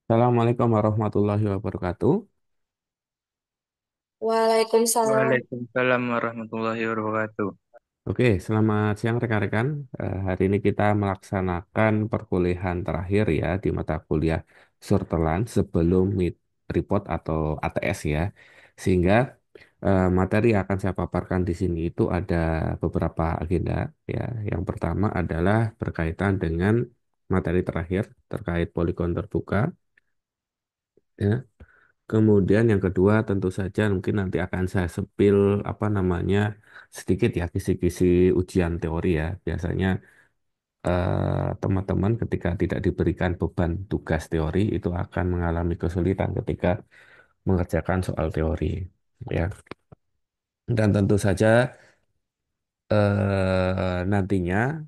Assalamualaikum warahmatullahi wabarakatuh. Waalaikumsalam. Waalaikumsalam warahmatullahi wabarakatuh. Oke, selamat siang rekan-rekan. Hari ini kita melaksanakan perkuliahan terakhir ya di mata kuliah Surtelan sebelum mid report atau ATS ya. Sehingga materi yang akan saya paparkan di sini itu ada beberapa agenda ya. Yang pertama adalah berkaitan dengan materi terakhir terkait poligon terbuka ya. Kemudian yang kedua tentu saja mungkin nanti akan saya sepil apa namanya sedikit ya kisi-kisi ujian teori ya. Biasanya teman-teman ketika tidak diberikan beban tugas teori itu akan mengalami kesulitan ketika mengerjakan soal teori ya. Dan tentu saja nantinya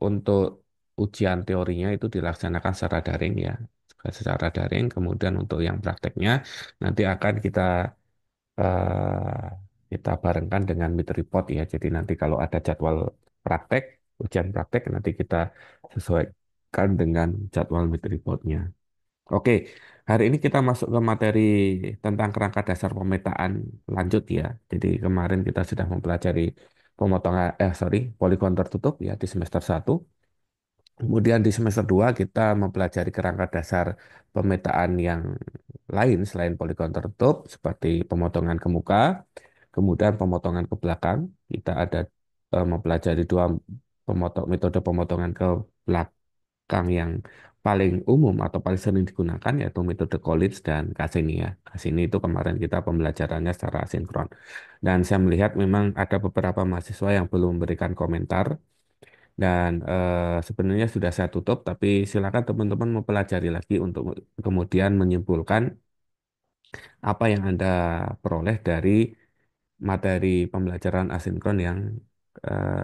untuk ujian teorinya itu dilaksanakan secara daring ya. Secara daring, kemudian untuk yang prakteknya nanti akan eh, kita barengkan dengan mid report ya. Jadi nanti kalau ada jadwal praktek, ujian praktek nanti kita sesuaikan dengan jadwal mid reportnya. Oke, hari ini kita masuk ke materi tentang kerangka dasar pemetaan lanjut ya. Jadi kemarin kita sudah mempelajari poligon tertutup ya di semester 1. Kemudian di semester 2 kita mempelajari kerangka dasar pemetaan yang lain selain poligon tertutup seperti pemotongan ke muka, kemudian pemotongan ke belakang. Kita ada mempelajari dua metode pemotongan ke belakang yang paling umum atau paling sering digunakan yaitu metode Collins dan Cassini ya. Cassini itu kemarin kita pembelajarannya secara asinkron. Dan saya melihat memang ada beberapa mahasiswa yang belum memberikan komentar dan sebenarnya sudah saya tutup, tapi silakan teman-teman mempelajari lagi untuk kemudian menyimpulkan apa yang Anda peroleh dari materi pembelajaran asinkron yang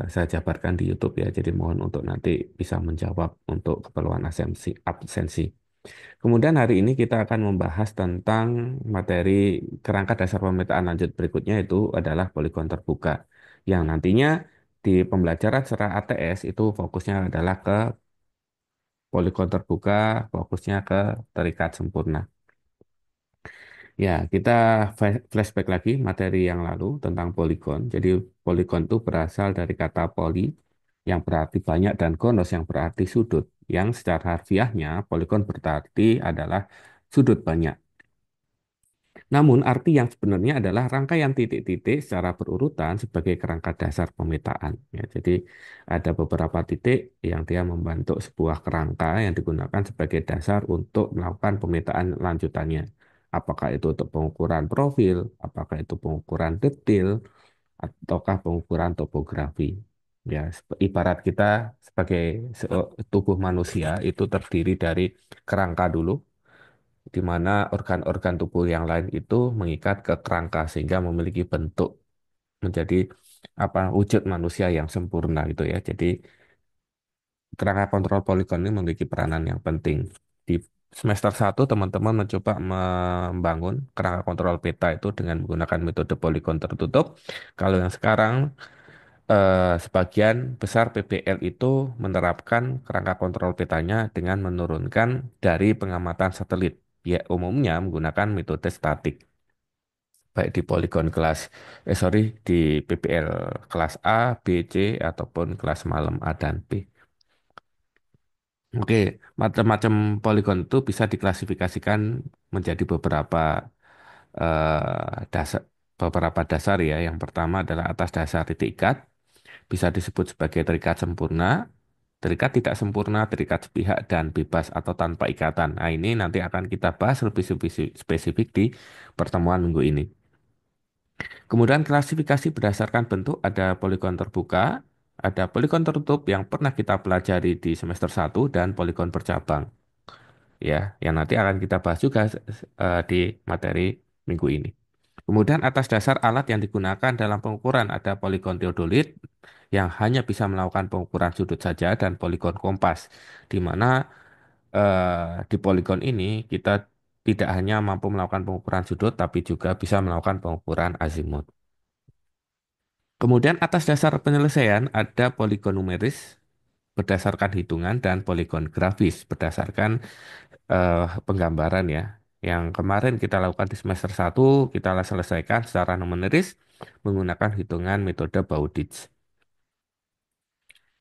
saya jabarkan di YouTube ya. Jadi mohon untuk nanti bisa menjawab untuk keperluan absensi. Kemudian hari ini kita akan membahas tentang materi kerangka dasar pemetaan lanjut berikutnya itu adalah poligon terbuka yang nantinya di pembelajaran secara ATS itu fokusnya adalah ke poligon terbuka, fokusnya ke terikat sempurna. Ya, kita flashback lagi materi yang lalu tentang poligon. Jadi poligon itu berasal dari kata poli yang berarti banyak dan gonos yang berarti sudut. Yang secara harfiahnya poligon berarti adalah sudut banyak. Namun arti yang sebenarnya adalah rangkaian titik-titik secara berurutan sebagai kerangka dasar pemetaan. Ya, jadi ada beberapa titik yang dia membentuk sebuah kerangka yang digunakan sebagai dasar untuk melakukan pemetaan lanjutannya. Apakah itu untuk pengukuran profil, apakah itu pengukuran detail, ataukah pengukuran topografi. Ya, ibarat kita sebagai tubuh manusia itu terdiri dari kerangka dulu, di mana organ-organ tubuh yang lain itu mengikat ke kerangka sehingga memiliki bentuk menjadi apa wujud manusia yang sempurna gitu ya. Jadi kerangka kontrol poligon ini memiliki peranan yang penting. Di semester 1 teman-teman mencoba membangun kerangka kontrol peta itu dengan menggunakan metode poligon tertutup. Kalau yang sekarang sebagian besar PBL itu menerapkan kerangka kontrol petanya dengan menurunkan dari pengamatan satelit. Ya, umumnya menggunakan metode statik, baik di poligon di PBL kelas A, B, C, ataupun kelas malam A dan B. Oke, macam-macam poligon itu bisa diklasifikasikan menjadi beberapa dasar ya. Yang pertama adalah atas dasar titik ikat, bisa disebut sebagai terikat sempurna, terikat tidak sempurna, terikat sepihak, dan bebas atau tanpa ikatan. Nah, ini nanti akan kita bahas lebih spesifik di pertemuan minggu ini. Kemudian klasifikasi berdasarkan bentuk ada poligon terbuka, ada poligon tertutup yang pernah kita pelajari di semester 1 dan poligon bercabang. Ya, yang nanti akan kita bahas juga di materi minggu ini. Kemudian atas dasar alat yang digunakan dalam pengukuran ada poligon teodolit yang hanya bisa melakukan pengukuran sudut saja dan poligon kompas, di mana di poligon ini kita tidak hanya mampu melakukan pengukuran sudut, tapi juga bisa melakukan pengukuran azimut. Kemudian atas dasar penyelesaian ada poligon numeris berdasarkan hitungan dan poligon grafis berdasarkan penggambaran ya. Yang kemarin kita lakukan di semester satu kita selesaikan secara numeris menggunakan hitungan metode Bowditch.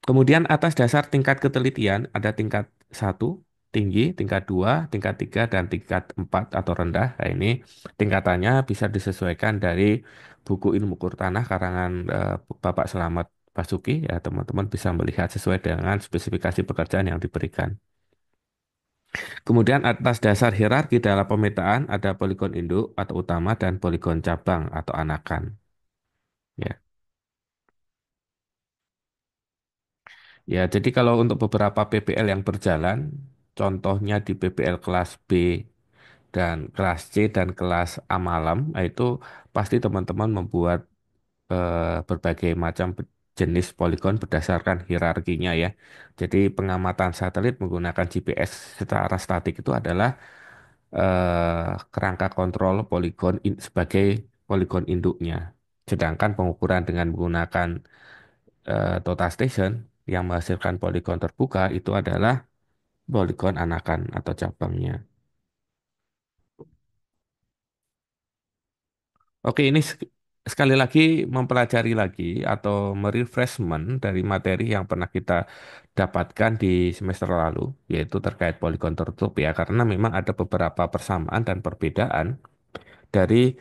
Kemudian atas dasar tingkat ketelitian ada tingkat satu tinggi, tingkat 2 tingkat 3 dan tingkat 4 atau rendah. Nah, ini tingkatannya bisa disesuaikan dari buku Ilmu Kur Tanah karangan Bapak Selamat Basuki. Ya, teman-teman bisa melihat sesuai dengan spesifikasi pekerjaan yang diberikan. Kemudian atas dasar hierarki dalam pemetaan ada poligon induk atau utama dan poligon cabang atau anakan. Ya. Ya, jadi kalau untuk beberapa PPL yang berjalan, contohnya di PPL kelas B dan kelas C dan kelas A malam, nah itu pasti teman-teman membuat berbagai macam jenis poligon berdasarkan hierarkinya ya. Jadi pengamatan satelit menggunakan GPS secara statik itu adalah kerangka kontrol poligon sebagai poligon induknya. Sedangkan pengukuran dengan menggunakan total station yang menghasilkan poligon terbuka itu adalah poligon anakan atau cabangnya. Oke, ini sekali lagi mempelajari lagi atau merefreshment dari materi yang pernah kita dapatkan di semester lalu, yaitu terkait poligon tertutup ya, karena memang ada beberapa persamaan dan perbedaan dari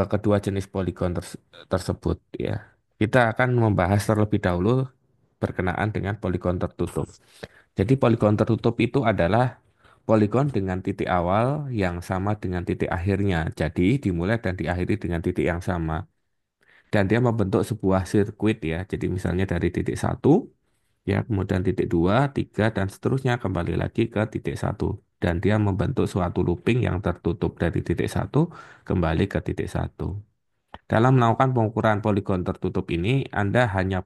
kedua jenis poligon tersebut ya. Kita akan membahas terlebih dahulu berkenaan dengan poligon tertutup. Jadi poligon tertutup itu adalah poligon dengan titik awal yang sama dengan titik akhirnya. Jadi dimulai dan diakhiri dengan titik yang sama. Dan dia membentuk sebuah sirkuit ya. Jadi misalnya dari titik satu, ya kemudian titik dua, tiga, dan seterusnya kembali lagi ke titik satu. Dan dia membentuk suatu looping yang tertutup dari titik satu kembali ke titik satu. Dalam melakukan pengukuran poligon tertutup ini, Anda hanya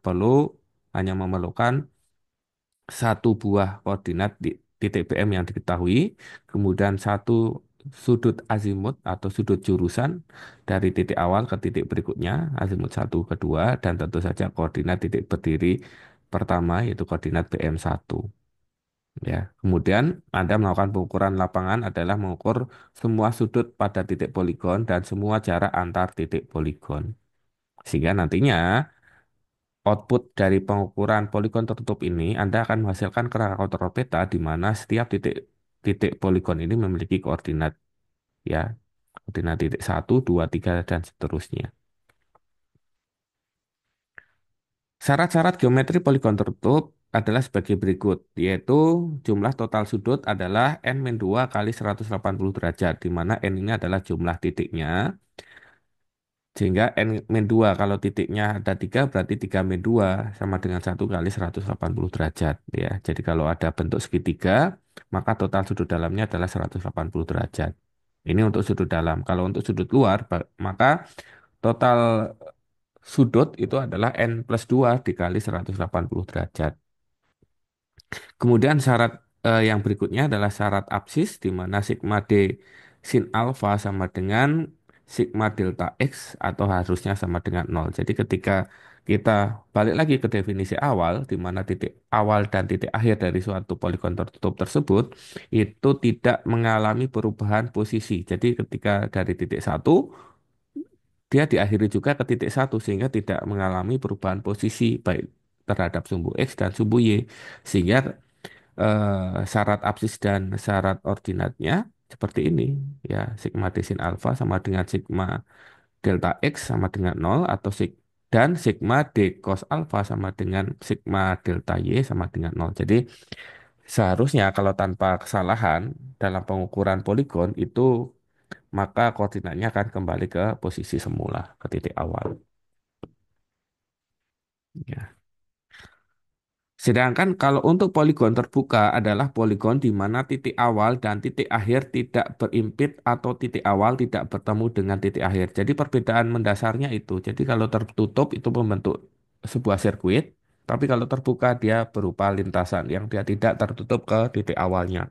memerlukan satu buah koordinat di titik PM yang diketahui, kemudian satu sudut azimut atau sudut jurusan dari titik awal ke titik berikutnya, azimut satu, kedua, dan tentu saja koordinat titik berdiri pertama, yaitu koordinat PM1. Ya, kemudian Anda melakukan pengukuran lapangan adalah mengukur semua sudut pada titik poligon dan semua jarak antar titik poligon. Sehingga nantinya output dari pengukuran poligon tertutup ini, Anda akan menghasilkan kerangka kontrol peta di mana setiap titik titik poligon ini memiliki koordinat ya, koordinat titik satu, 2, 3, dan seterusnya. Syarat-syarat geometri poligon tertutup adalah sebagai berikut, yaitu jumlah total sudut adalah n-2 kali 180 derajat, di mana n ini adalah jumlah titiknya. Sehingga N-2 kalau titiknya ada 3 berarti 3 min 2 sama dengan 1 kali 180 derajat ya. Jadi kalau ada bentuk segitiga maka total sudut dalamnya adalah 180 derajat. Ini untuk sudut dalam. Kalau untuk sudut luar maka total sudut itu adalah N+2 dikali 180 derajat. Kemudian syarat yang berikutnya adalah syarat apsis di mana sigma D sin alfa sama dengan sigma delta X atau harusnya sama dengan nol. Jadi ketika kita balik lagi ke definisi awal di mana titik awal dan titik akhir dari suatu poligon tertutup tersebut itu tidak mengalami perubahan posisi. Jadi ketika dari titik satu dia diakhiri juga ke titik satu sehingga tidak mengalami perubahan posisi baik terhadap sumbu X dan sumbu Y. Sehingga syarat apsis dan syarat ordinatnya seperti ini ya, sigma D sin alfa sama dengan sigma delta X sama dengan nol atau dan sigma D cos alfa sama dengan sigma delta Y sama dengan nol. Jadi seharusnya kalau tanpa kesalahan dalam pengukuran poligon itu maka koordinatnya akan kembali ke posisi semula ke titik awal ya. Sedangkan kalau untuk poligon terbuka adalah poligon di mana titik awal dan titik akhir tidak berimpit atau titik awal tidak bertemu dengan titik akhir. Jadi perbedaan mendasarnya itu. Jadi kalau tertutup itu membentuk sebuah sirkuit, tapi kalau terbuka dia berupa lintasan yang dia tidak tertutup ke titik awalnya.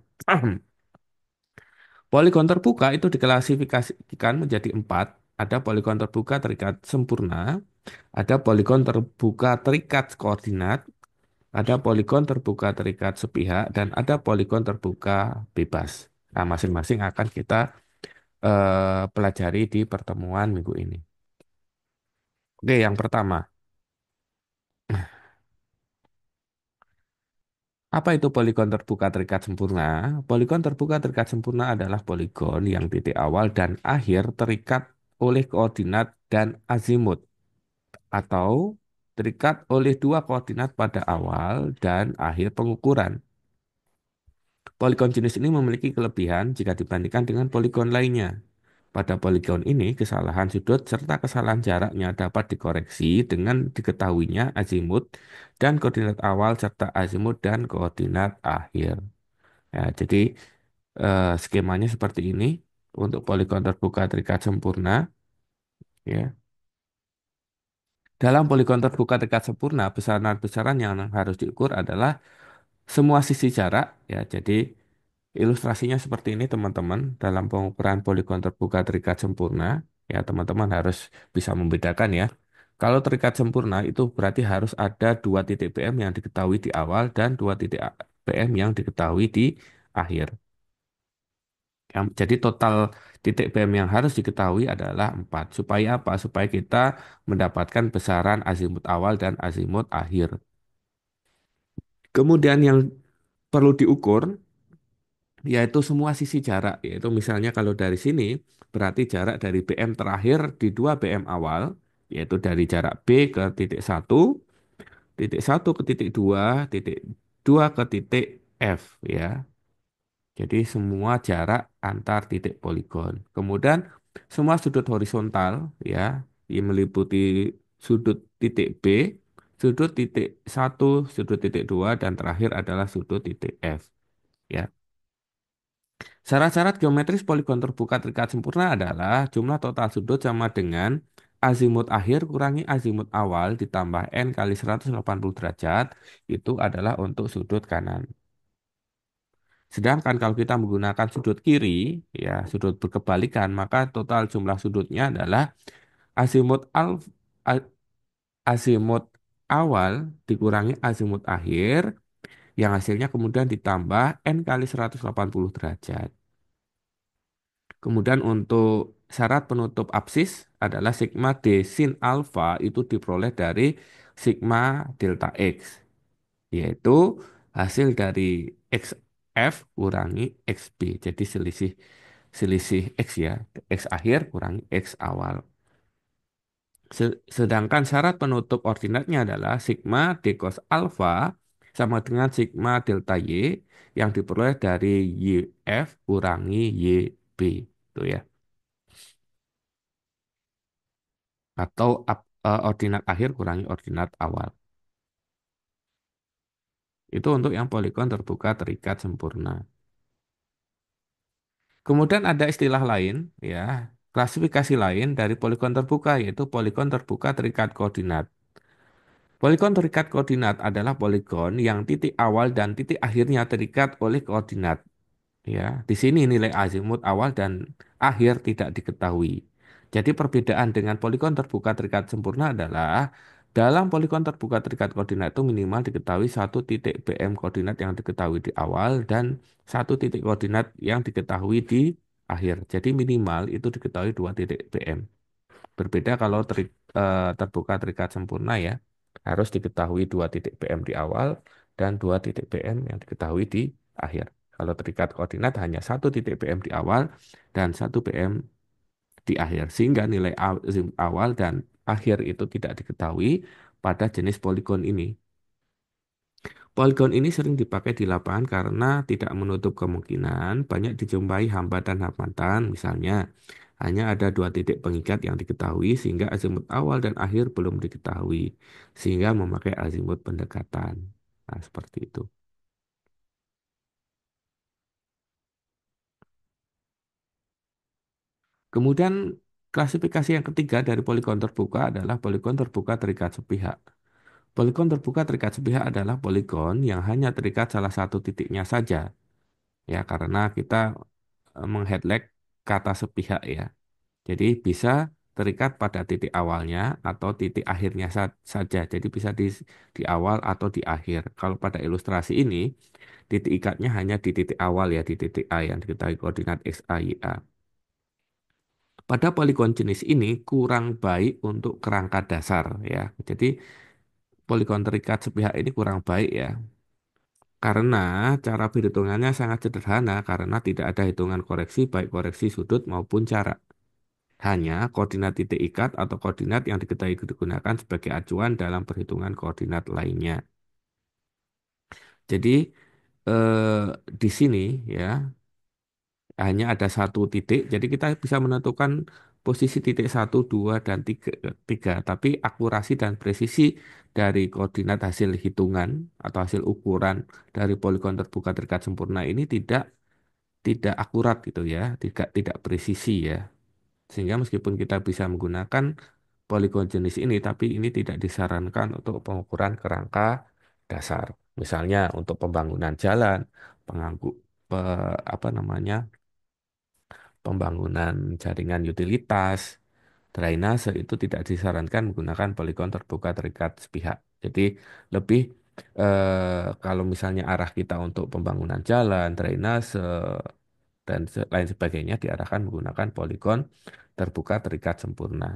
Poligon terbuka itu diklasifikasikan menjadi empat. Ada poligon terbuka terikat sempurna, ada poligon terbuka terikat koordinat, ada poligon terbuka terikat sepihak dan ada poligon terbuka bebas. Nah, masing-masing akan kita pelajari di pertemuan minggu ini. Oke, yang pertama, apa itu poligon terbuka terikat sempurna? Poligon terbuka terikat sempurna adalah poligon yang titik awal dan akhir terikat oleh koordinat dan azimut, atau terikat oleh dua koordinat pada awal dan akhir pengukuran. Poligon jenis ini memiliki kelebihan jika dibandingkan dengan poligon lainnya. Pada poligon ini, kesalahan sudut serta kesalahan jaraknya dapat dikoreksi dengan diketahuinya azimut dan koordinat awal serta azimut dan koordinat akhir. Ya, jadi skemanya seperti ini untuk poligon terbuka terikat sempurna. Ya. Dalam poligon terbuka terikat sempurna, besaran-besaran yang harus diukur adalah semua sisi jarak. Ya, jadi ilustrasinya seperti ini teman-teman. Dalam pengukuran poligon terbuka terikat sempurna, ya teman-teman harus bisa membedakan ya. Kalau terikat sempurna itu berarti harus ada dua titik PM yang diketahui di awal dan dua titik PM yang diketahui di akhir. Jadi total titik PM yang harus diketahui adalah 4. Supaya apa? Supaya kita mendapatkan besaran azimut awal dan azimut akhir. Kemudian yang perlu diukur yaitu semua sisi jarak, yaitu misalnya kalau dari sini berarti jarak dari BM terakhir di 2 BM awal, yaitu dari jarak B ke titik satu ke titik 2 ke titik F ya. Jadi semua jarak antar titik poligon. Kemudian semua sudut horizontal ya, yang meliputi sudut titik B, sudut titik satu, sudut titik 2 dan terakhir adalah sudut titik F ya. Syarat-syarat geometris poligon terbuka terikat sempurna adalah jumlah total sudut sama dengan azimut akhir kurangi azimut awal ditambah n kali 180 derajat, itu adalah untuk sudut kanan. Sedangkan kalau kita menggunakan sudut kiri, ya sudut berkebalikan, maka total jumlah sudutnya adalah azimut a- azimut awal dikurangi azimut akhir, yang hasilnya kemudian ditambah n kali 180 derajat. Kemudian untuk syarat penutup apsis adalah sigma D sin alfa itu diperoleh dari sigma delta X, yaitu hasil dari XF kurangi XB. Jadi selisih selisih X ya, X akhir kurangi X awal. Sedangkan syarat penutup ordinatnya adalah sigma D cos alfa sama dengan sigma delta Y yang diperoleh dari YF kurangi YB. Itu ya. Atau ordinat akhir kurangi ordinat awal. Itu untuk yang poligon terbuka terikat sempurna. Kemudian ada istilah lain, ya, klasifikasi lain dari poligon terbuka, yaitu poligon terbuka terikat koordinat. Poligon terikat koordinat adalah poligon yang titik awal dan titik akhirnya terikat oleh koordinat. Ya, di sini nilai azimut awal dan akhir tidak diketahui. Jadi perbedaan dengan poligon terbuka terikat sempurna adalah dalam poligon terbuka terikat koordinat itu minimal diketahui satu titik BM koordinat yang diketahui di awal dan satu titik koordinat yang diketahui di akhir. Jadi minimal itu diketahui dua titik BM. Berbeda kalau terbuka terikat sempurna ya, harus diketahui dua titik PM di awal dan dua titik PM yang diketahui di akhir. Kalau terikat koordinat hanya satu titik PM di awal dan satu PM di akhir, sehingga nilai awal dan akhir itu tidak diketahui pada jenis poligon ini. Poligon ini sering dipakai di lapangan karena tidak menutup kemungkinan banyak dijumpai hambatan-hambatan, misalnya hanya ada dua titik pengikat yang diketahui sehingga azimut awal dan akhir belum diketahui, sehingga memakai azimut pendekatan. Nah, seperti itu. Kemudian klasifikasi yang ketiga dari poligon terbuka adalah poligon terbuka terikat sepihak. Poligon terbuka terikat sepihak adalah poligon yang hanya terikat salah satu titiknya saja, ya karena kita mengheadlag kata sepihak ya. Jadi bisa terikat pada titik awalnya atau titik akhirnya saja. Jadi bisa di awal atau di akhir. Kalau pada ilustrasi ini, titik ikatnya hanya di titik awal ya, di titik A yang diketahui koordinat X, A, Y, A. Pada poligon jenis ini kurang baik untuk kerangka dasar ya. Jadi poligon terikat sepihak ini kurang baik ya. Karena cara perhitungannya sangat sederhana karena tidak ada hitungan koreksi baik koreksi sudut maupun jarak. Hanya koordinat titik ikat atau koordinat yang diketahui digunakan sebagai acuan dalam perhitungan koordinat lainnya. Jadi di sini ya hanya ada satu titik, jadi kita bisa menentukan posisi titik satu, dua, dan tiga. Tapi akurasi dan presisi dari koordinat hasil hitungan atau hasil ukuran dari poligon terbuka terikat sempurna ini tidak akurat gitu ya, tidak presisi ya. Sehingga meskipun kita bisa menggunakan poligon jenis ini, tapi ini tidak disarankan untuk pengukuran kerangka dasar. Misalnya untuk pembangunan jalan, penganggu, apa namanya, pembangunan jaringan utilitas, drainase itu tidak disarankan menggunakan poligon terbuka terikat sepihak. Jadi lebih kalau misalnya arah kita untuk pembangunan jalan, drainase, dan lain sebagainya diarahkan menggunakan poligon terbuka terikat sempurna.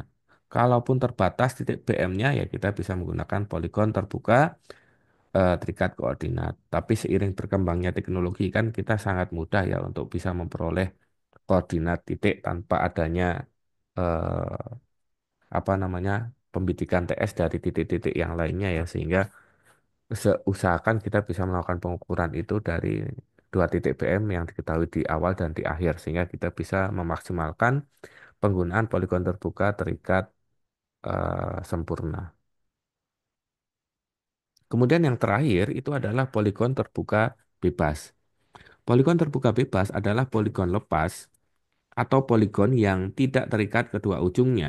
Kalaupun terbatas titik BM-nya ya kita bisa menggunakan poligon terbuka terikat koordinat. Tapi seiring berkembangnya teknologi kan kita sangat mudah ya untuk bisa memperoleh koordinat titik tanpa adanya apa namanya pembidikan TS dari titik-titik yang lainnya ya sehingga usahakan kita bisa melakukan pengukuran itu dari dua titik BM yang diketahui di awal dan di akhir sehingga kita bisa memaksimalkan penggunaan poligon terbuka terikat sempurna. Kemudian yang terakhir itu adalah poligon terbuka bebas. Poligon terbuka bebas adalah poligon lepas atau poligon yang tidak terikat kedua ujungnya.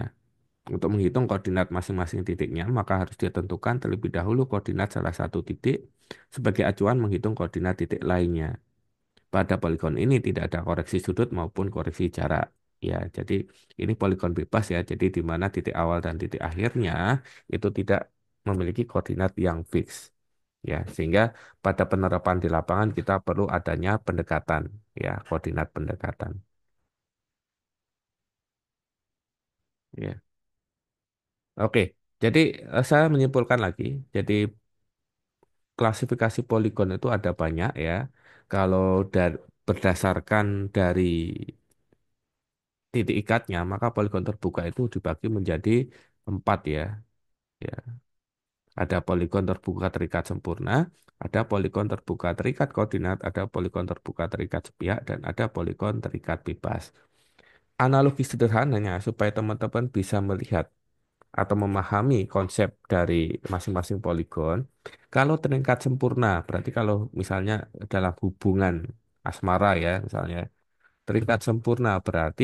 Untuk menghitung koordinat masing-masing titiknya, maka harus ditentukan terlebih dahulu koordinat salah satu titik sebagai acuan menghitung koordinat titik lainnya. Pada poligon ini tidak ada koreksi sudut maupun koreksi jarak. Ya, jadi ini poligon bebas ya. Jadi di mana titik awal dan titik akhirnya itu tidak memiliki koordinat yang fix. Ya, sehingga pada penerapan di lapangan kita perlu adanya pendekatan, ya, koordinat pendekatan. Ya. Oke, jadi saya menyimpulkan lagi. Jadi klasifikasi poligon itu ada banyak ya. Kalau berdasarkan dari titik ikatnya, maka poligon terbuka itu dibagi menjadi empat ya. Ya, ada poligon terbuka terikat sempurna, ada poligon terbuka terikat koordinat, ada poligon terbuka terikat sepihak, dan ada poligon terikat bebas. Analogi sederhananya supaya teman-teman bisa melihat atau memahami konsep dari masing-masing poligon. Kalau terikat sempurna, berarti kalau misalnya dalam hubungan asmara ya, misalnya terikat sempurna berarti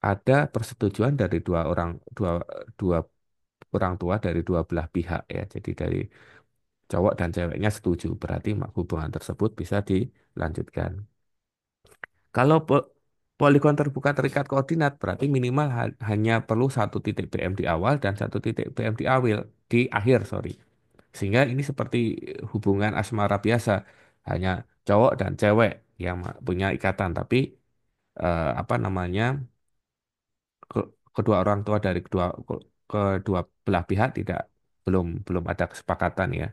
ada persetujuan dari dua orang tua dari dua belah pihak ya. Jadi dari cowok dan ceweknya setuju, berarti hubungan tersebut bisa dilanjutkan. Kalau poligon terbuka terikat koordinat berarti minimal hanya perlu satu titik BM di awal dan satu titik BM di akhir, sorry. Sehingga ini seperti hubungan asmara biasa, hanya cowok dan cewek yang punya ikatan, tapi apa namanya kedua orang tua dari kedua belah pihak tidak belum ada kesepakatan ya,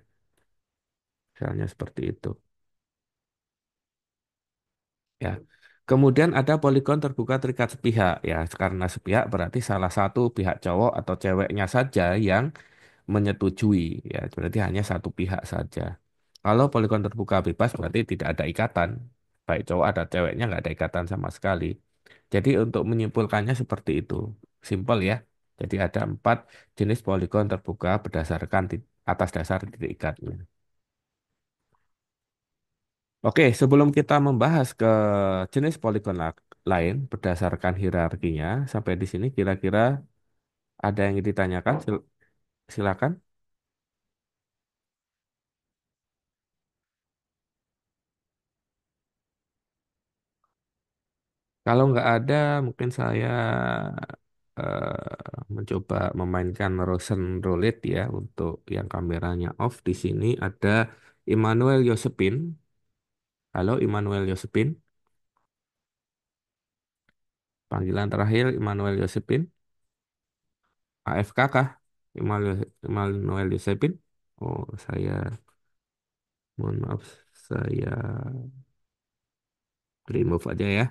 misalnya seperti itu. Ya. Kemudian ada poligon terbuka terikat sepihak. Ya, karena sepihak berarti salah satu pihak cowok atau ceweknya saja yang menyetujui. Ya, berarti hanya satu pihak saja. Kalau poligon terbuka bebas berarti tidak ada ikatan. Baik cowok atau ceweknya nggak ada ikatan sama sekali. Jadi untuk menyimpulkannya seperti itu. Simpel ya. Jadi ada empat jenis poligon terbuka berdasarkan atas dasar titik ikatnya. Oke, sebelum kita membahas ke jenis poligon lain berdasarkan hierarkinya, sampai di sini kira-kira ada yang ditanyakan? Silakan. Kalau nggak ada, mungkin saya mencoba memainkan Rosen Roulette ya untuk yang kameranya off di sini ada Immanuel Yosepin. Halo Immanuel Yosepin. Panggilan terakhir Immanuel Yosepin. AFK kah? Immanuel Yosepin. Oh, saya mohon maaf, saya remove aja ya.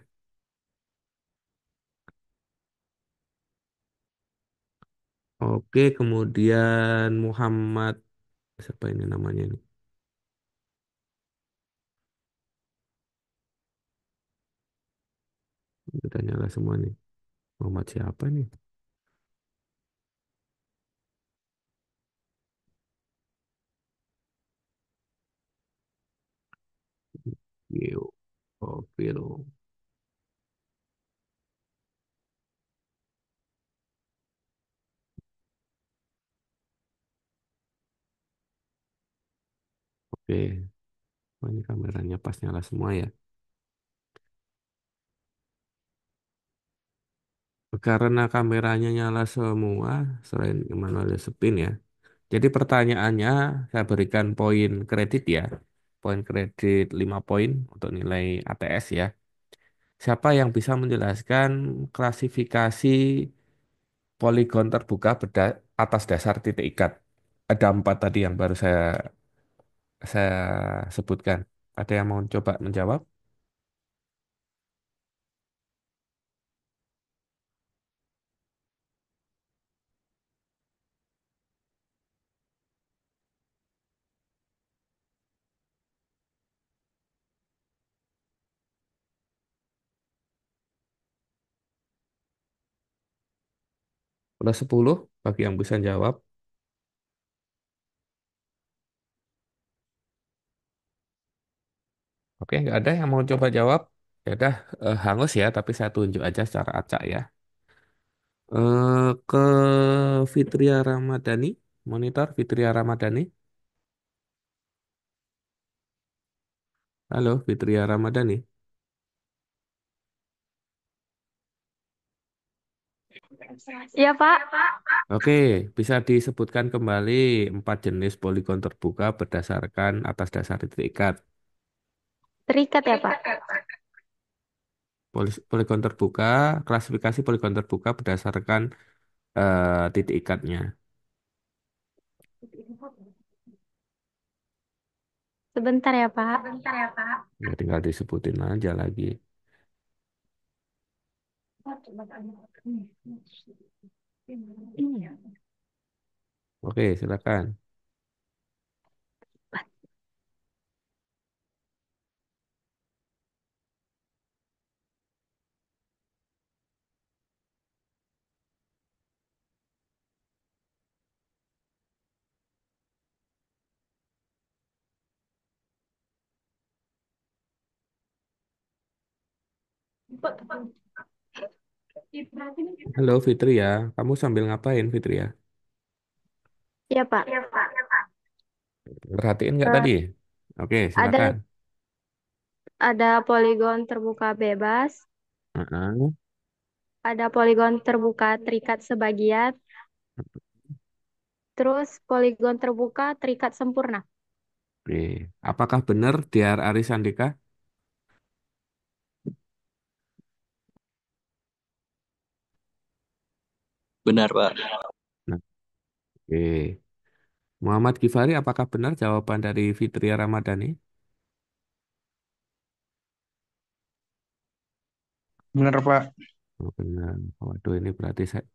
Oke, kemudian Muhammad, siapa ini namanya ini? Udah nyala semua nih. Muhammad siapa nih? Yo, oke dong. Oke, oh, ini kameranya pas nyala semua ya. Karena kameranya nyala semua, selain Immanuel Yosepin ya. Jadi pertanyaannya, saya berikan poin kredit ya. Poin kredit 5 poin untuk nilai ATS ya. Siapa yang bisa menjelaskan klasifikasi poligon terbuka atas dasar titik ikat? Ada 4 tadi yang baru saya sebutkan. Ada yang mau coba menjawab? Udah 10 bagi yang bisa jawab. Oke, nggak ada yang mau coba jawab. Ya udah, hangus ya, tapi saya tunjuk aja secara acak ya. Ke Fitria Ramadhani, monitor Fitria Ramadhani. Halo, Fitria Ramadhani. Iya, Pak. Oke, bisa disebutkan kembali 4 jenis poligon terbuka berdasarkan atas dasar titik ikat. Terikat ya, Pak. Poligon terbuka, klasifikasi poligon terbuka berdasarkan titik ikatnya. Sebentar ya, Pak. Ya, tinggal disebutin aja lagi. Oke, silakan. Halo Fitri ya, kamu sambil ngapain Fitri ya? Iya, Pak. Perhatiin nggak Eh, tadi? Oke, silakan. ada ada poligon terbuka bebas, Heeh. ada poligon terbuka terikat sebagian, terus poligon terbuka terikat sempurna. Oke, apakah benar Diar Arisandika? Benar, Pak. Nah, oke. Muhammad Gifari, apakah benar jawaban dari Fitria Ramadhani? Benar, Pak. Oh, benar. Waduh, ini berarti saya.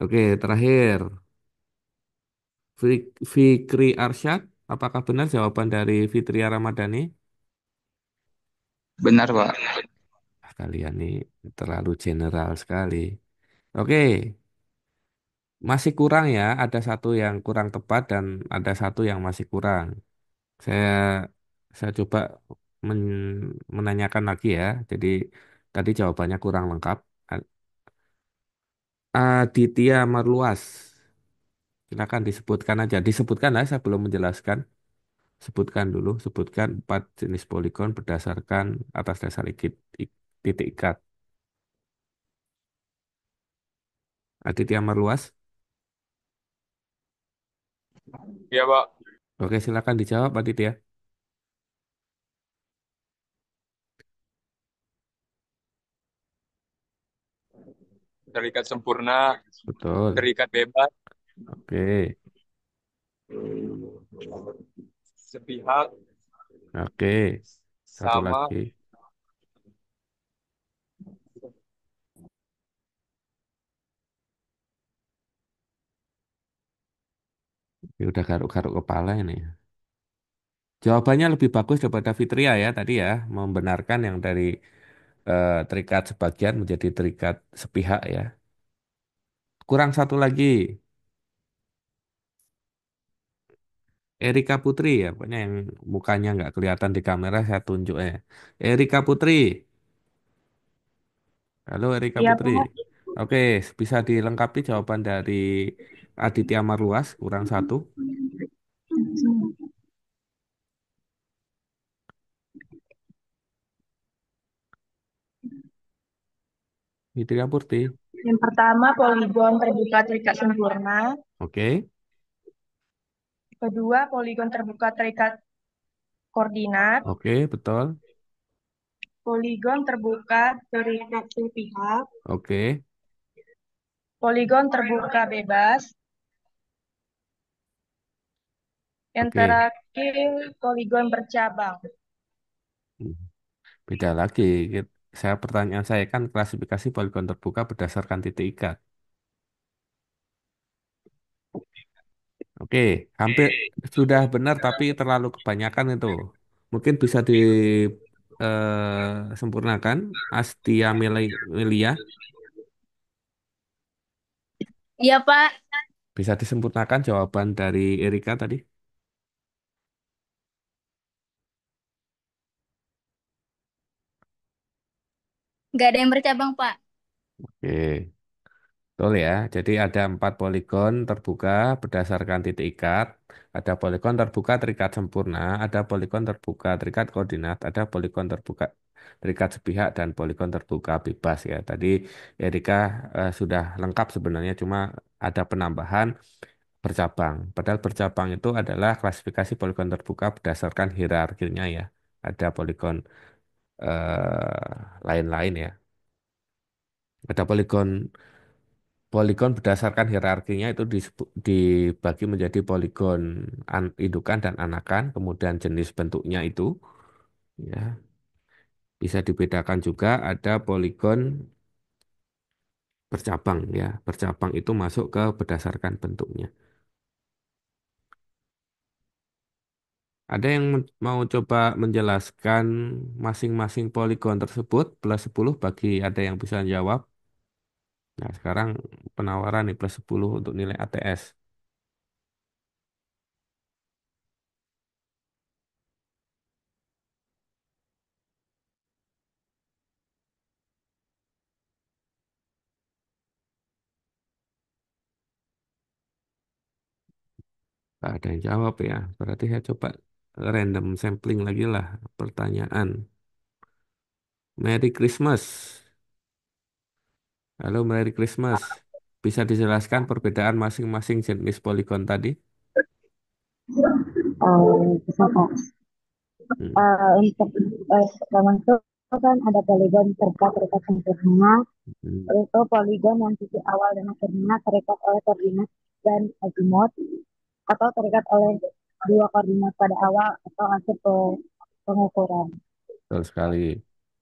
Oke, terakhir. Fikri Arsyad, apakah benar jawaban dari Fitria Ramadhani? Benar, Pak. Kalian ini terlalu general sekali. Oke, masih kurang ya. Ada satu yang kurang tepat dan ada satu yang masih kurang. Saya saya coba menanyakan lagi ya. Jadi tadi jawabannya kurang lengkap. Aditya Marluas, silakan disebutkan aja. Disebutkan lah, saya belum menjelaskan. Sebutkan dulu, sebutkan 4 jenis poligon berdasarkan atas dasar titik ikat. Aditya Marluas. Iya, Pak. Oke, silakan dijawab Aditya. Terikat sempurna, Betul. terikat bebas, Oke. sepihak, Oke. Satu sama. lagi. Ini udah garuk-garuk kepala ini. Jawabannya lebih bagus daripada Fitria ya tadi ya, membenarkan yang dari terikat sebagian menjadi terikat sepihak ya. Kurang satu lagi, Erika Putri ya, pokoknya yang mukanya nggak kelihatan di kamera saya tunjuk ya. Erika Putri, halo Erika Iya, Putri. Pak. Oke, bisa dilengkapi jawaban dari Aditya Marluas, kurang satu. Fitria Putri, Yang pertama, poligon terbuka terikat sempurna. oke, Kedua, poligon terbuka terikat koordinat. oke, betul, Poligon terbuka terikat sepihak. oke, Poligon terbuka bebas. Yang oke. terakhir, poligon bercabang. Hmm, Beda lagi. Pertanyaan saya kan klasifikasi poligon terbuka berdasarkan titik ikat. Oke, hampir sudah benar tapi terlalu kebanyakan itu. Mungkin bisa disempurnakan. Astia Melia Iya, Pak. bisa disempurnakan jawaban dari Erika tadi. Nggak ada yang bercabang, Pak. Oke, betul ya. Jadi ada 4 poligon terbuka berdasarkan titik ikat. Ada poligon terbuka terikat sempurna, ada poligon terbuka terikat koordinat, ada poligon terbuka terikat sepihak dan poligon terbuka bebas ya. Tadi Erika sudah lengkap sebenarnya, cuma ada penambahan bercabang. Padahal bercabang itu adalah klasifikasi poligon terbuka berdasarkan hierarkinya ya. Ada poligon lain-lain ya. Ada poligon poligon berdasarkan hierarkinya itu dibagi menjadi poligon indukan dan anakan, kemudian jenis bentuknya itu ya bisa dibedakan juga ada poligon bercabang ya. Bercabang itu masuk ke berdasarkan bentuknya. Ada yang mau coba menjelaskan masing-masing poligon tersebut plus 10 bagi ada yang bisa jawab. Nah, sekarang penawaran nih plus 10 untuk nilai ATS. Nggak ada yang jawab ya. Berarti saya coba random sampling lagi lah pertanyaan. Merry Christmas. Halo Merry Christmas. Bisa dijelaskan perbedaan masing-masing jenis poligon tadi? Bisa Kak. Hmm, Untuk termasuk kan ada poligon terikat sempurna, hmm, itu poligon yang sisi awal dan akhirnya terikat oleh koordinat dan azimut, atau terikat oleh dua koordinat pada awal atau akhir pengukuran. betul sekali.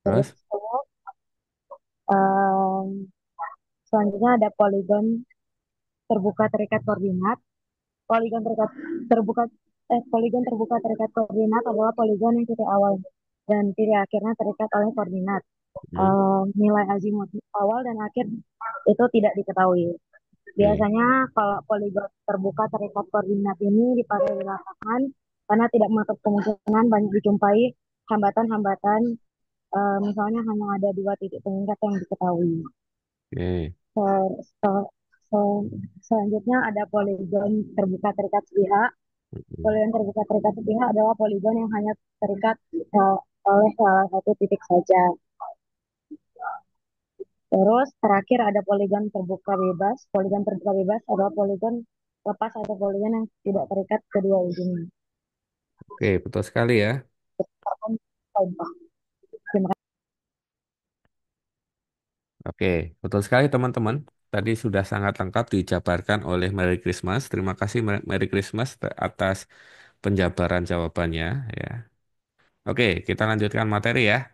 Terus? Terus em, selanjutnya ada poligon terbuka terikat koordinat. Poligon terikat terbuka Poligon terbuka terikat koordinat adalah poligon yang titik awal dan titik akhirnya terikat oleh koordinat. Hmm, Nilai azimut awal dan akhir itu tidak diketahui. oke. Biasanya kalau poligon terbuka terikat koordinat ini dipakai di lapangan karena tidak menutup kemungkinan banyak dijumpai hambatan-hambatan, misalnya hanya ada dua titik pengikat yang diketahui. Oke. Se- se- se- Selanjutnya ada poligon terbuka terikat sepihak. Hmm, Poligon terbuka terikat sepihak adalah poligon yang hanya terikat oleh salah satu titik saja. Terus terakhir ada poligon terbuka bebas. Poligon terbuka bebas adalah poligon lepas atau poligon yang tidak terikat kedua ujungnya. Oke, betul sekali ya. Contoh. Terima kasih. Oke, betul sekali teman-teman. Tadi sudah sangat lengkap dijabarkan oleh Merry Christmas. Terima kasih Merry Christmas atas penjabaran jawabannya ya. Oke, kita lanjutkan materi ya.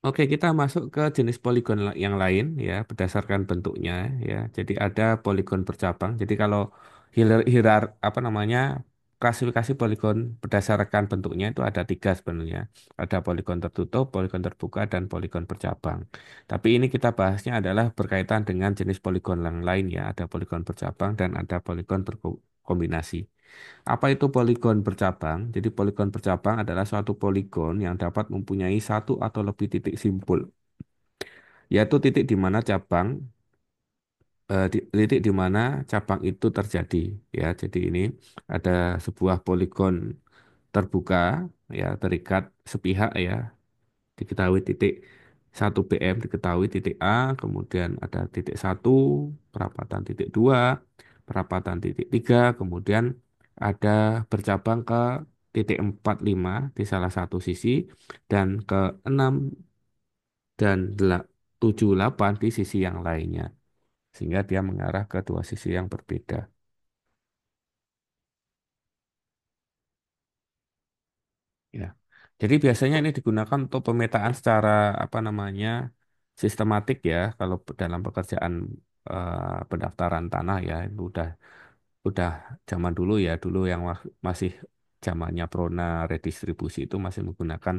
Oke, kita masuk ke jenis poligon yang lain ya, berdasarkan bentuknya ya. Jadi ada poligon bercabang. Jadi kalau apa namanya klasifikasi poligon berdasarkan bentuknya itu ada tiga sebenarnya. Ada poligon tertutup, poligon terbuka, dan poligon bercabang. Tapi ini kita bahasnya adalah berkaitan dengan jenis poligon yang lain ya. Ada poligon bercabang dan ada poligon berkombinasi. Apa itu poligon bercabang? Jadi poligon bercabang adalah suatu poligon yang dapat mempunyai satu atau lebih titik simpul, yaitu titik di mana titik di mana cabang itu terjadi. Ya, jadi ini ada sebuah poligon terbuka, ya terikat sepihak ya, diketahui titik 1 pm, diketahui titik A, kemudian ada titik 1, perapatan titik 2, perapatan titik 3, kemudian ada bercabang ke titik 45 di salah satu sisi, dan ke 6 dan 7, 8 di sisi yang lainnya. Sehingga dia mengarah ke dua sisi yang berbeda. Ya. Jadi biasanya ini digunakan untuk pemetaan secara apa namanya sistematik ya. Kalau dalam pekerjaan pendaftaran tanah ya itu udah zaman dulu ya, dulu yang masih zamannya Prona redistribusi itu masih menggunakan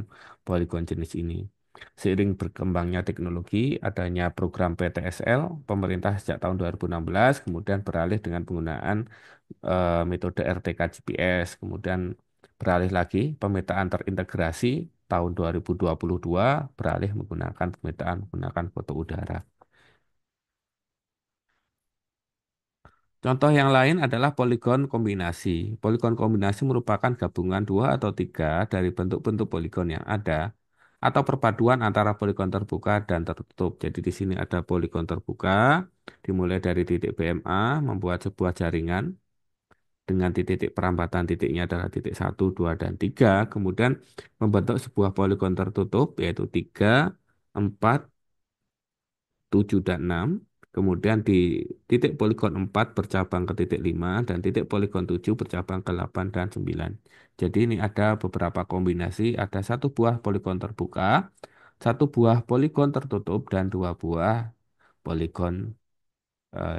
poligon jenis ini. Seiring berkembangnya teknologi, adanya program PTSL, pemerintah sejak tahun 2016 kemudian beralih dengan penggunaan metode RTK GPS, kemudian beralih lagi pemetaan terintegrasi tahun 2022 beralih menggunakan pemetaan menggunakan foto udara. Contoh yang lain adalah poligon kombinasi. Poligon kombinasi merupakan gabungan dua atau tiga dari bentuk-bentuk poligon yang ada atau perpaduan antara poligon terbuka dan tertutup. Jadi di sini ada poligon terbuka dimulai dari titik BMA membuat sebuah jaringan dengan titik-titik perambatan titiknya adalah titik 1, 2, dan 3, kemudian membentuk sebuah poligon tertutup yaitu 3, 4, 7, dan 6. Kemudian di titik poligon 4 bercabang ke titik 5 dan titik poligon 7 bercabang ke 8 dan 9. Jadi ini ada beberapa kombinasi, ada satu buah poligon terbuka, satu buah poligon tertutup, dan dua buah poligon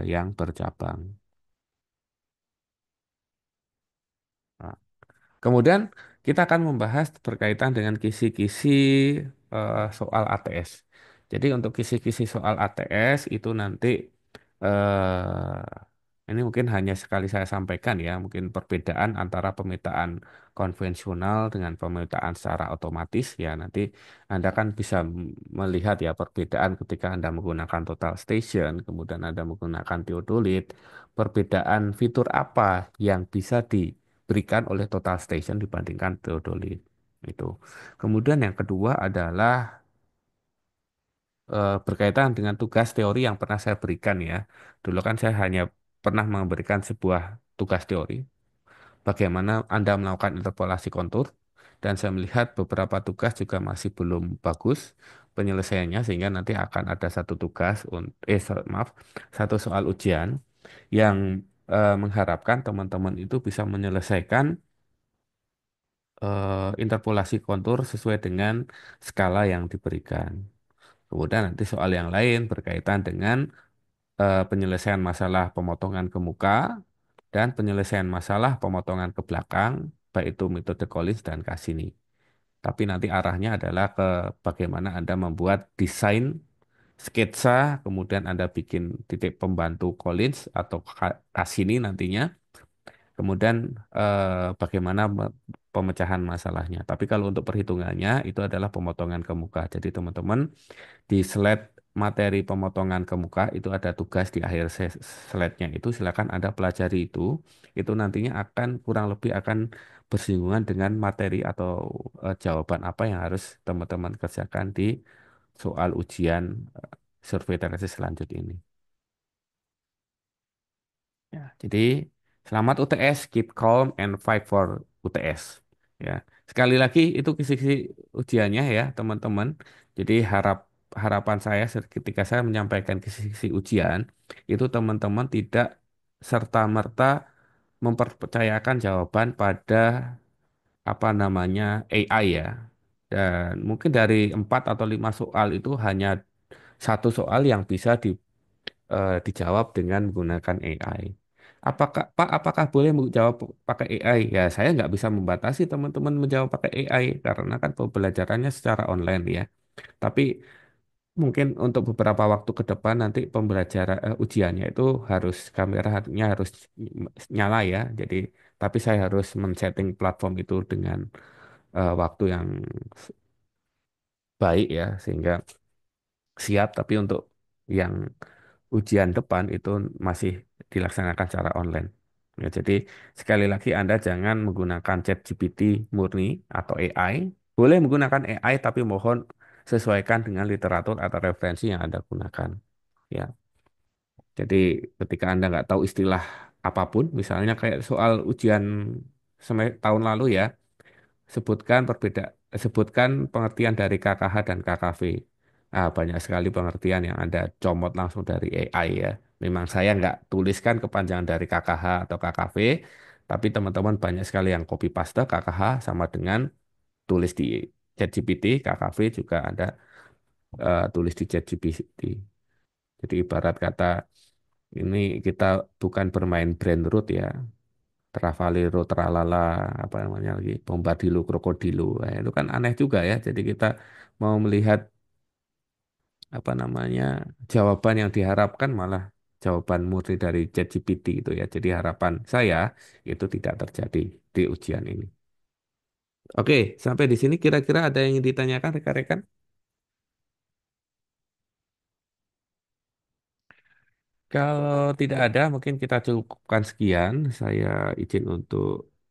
yang bercabang. Nah, kemudian kita akan membahas berkaitan dengan kisi-kisi soal ATS. Jadi untuk kisi-kisi soal ATS itu nanti ini mungkin hanya sekali saya sampaikan ya, mungkin perbedaan antara pemetaan konvensional dengan pemetaan secara otomatis ya. Nanti Anda kan bisa melihat ya perbedaan ketika Anda menggunakan total station, kemudian Anda menggunakan theodolit, perbedaan fitur apa yang bisa diberikan oleh total station dibandingkan theodolit itu. Kemudian yang kedua adalah berkaitan dengan tugas teori yang pernah saya berikan ya. Dulu kan saya hanya pernah memberikan sebuah tugas teori, bagaimana Anda melakukan interpolasi kontur, dan saya melihat beberapa tugas juga masih belum bagus penyelesaiannya, sehingga nanti akan ada satu tugas, maaf, satu soal ujian yang mengharapkan teman-teman itu bisa menyelesaikan interpolasi kontur sesuai dengan skala yang diberikan. Kemudian nanti soal yang lain berkaitan dengan penyelesaian masalah pemotongan ke muka dan penyelesaian masalah pemotongan ke belakang, baik itu metode Collins dan Cassini. Tapi nanti arahnya adalah ke bagaimana Anda membuat desain sketsa, kemudian Anda bikin titik pembantu Collins atau Cassini nantinya, kemudian bagaimana pemecahan masalahnya. Tapi kalau untuk perhitungannya itu adalah pemotongan ke muka. Jadi teman-teman di slide materi pemotongan ke muka itu ada tugas di akhir slide-nya itu silakan Anda pelajari itu. Itu nantinya akan kurang lebih akan bersinggungan dengan materi atau jawaban apa yang harus teman-teman kerjakan di soal ujian survei tesis lanjut ini. Ya, jadi selamat UTS, keep calm and fight for UTS. Ya, sekali lagi itu kisi-kisi ujiannya ya teman-teman. Jadi harapan saya ketika saya menyampaikan kisi-kisi ujian itu teman-teman tidak serta-merta mempercayakan jawaban pada apa namanya AI ya. Dan mungkin dari 4 atau 5 soal itu hanya satu soal yang bisa dijawab dengan menggunakan AI. Apakah boleh menjawab pakai AI? Ya, saya nggak bisa membatasi teman-teman menjawab pakai AI karena kan pembelajarannya secara online ya. Tapi mungkin untuk beberapa waktu ke depan nanti pembelajaran ujiannya itu harus kameranya harus nyala ya. Jadi, tapi saya harus men-setting platform itu dengan waktu yang baik ya sehingga siap. Tapi untuk yang ujian depan itu masih dilaksanakan secara online. Ya, jadi sekali lagi Anda jangan menggunakan ChatGPT murni atau AI. Boleh menggunakan AI tapi mohon sesuaikan dengan literatur atau referensi yang Anda gunakan. Ya, jadi ketika Anda nggak tahu istilah apapun, misalnya kayak soal ujian tahun lalu ya, sebutkan pengertian dari KKH dan KKV. Ah, banyak sekali pengertian yang Anda comot langsung dari AI ya. Memang saya nggak tuliskan kepanjangan dari KKH atau KKV, tapi teman-teman banyak sekali yang copy paste KKH sama dengan tulis di ChatGPT, KKV juga ada tulis di ChatGPT. Jadi ibarat kata ini kita bukan bermain brain root ya. Travalero, tralala, apa namanya lagi, Bombadilo, Krokodilo. Nah, itu kan aneh juga ya. Jadi kita mau melihat apa namanya jawaban yang diharapkan malah jawaban murni dari ChatGPT itu ya. Jadi harapan saya itu tidak terjadi di ujian ini. Oke, sampai di sini kira-kira ada yang ingin ditanyakan rekan-rekan? Kalau tidak ada, mungkin kita cukupkan sekian. Saya izin untuk